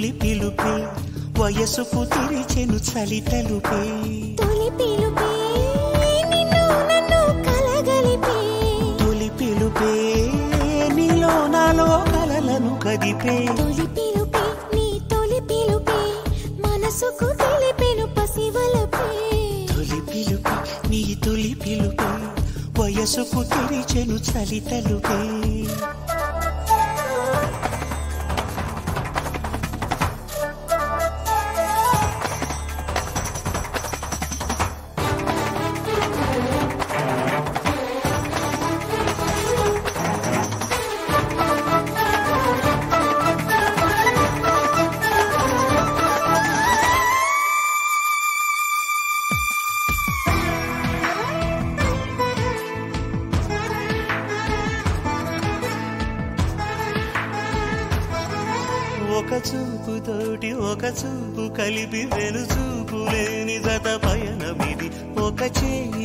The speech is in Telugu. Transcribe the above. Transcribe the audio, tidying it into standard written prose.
తొలి పిలుపే వయసుకు తెరిచెను చలి తలుపే తొలి పిలుపే నిన్ను నన్ను కలగలిపే తొలి పిలుపే నీలో నాలో కలలను కదిపే తొలి పిలుపే నీ తొలి పిలుపే మనసుకు తెలిపెను పసివలపే తొలి పిలుపే నీ తొలి పిలుపే వయసుకు తెరిచెను చలి తలుపే ఒక చూపు తోటి ఒక చూపు కలిపి వెను చూపు లేని జత పయనమిది ఒక చేయి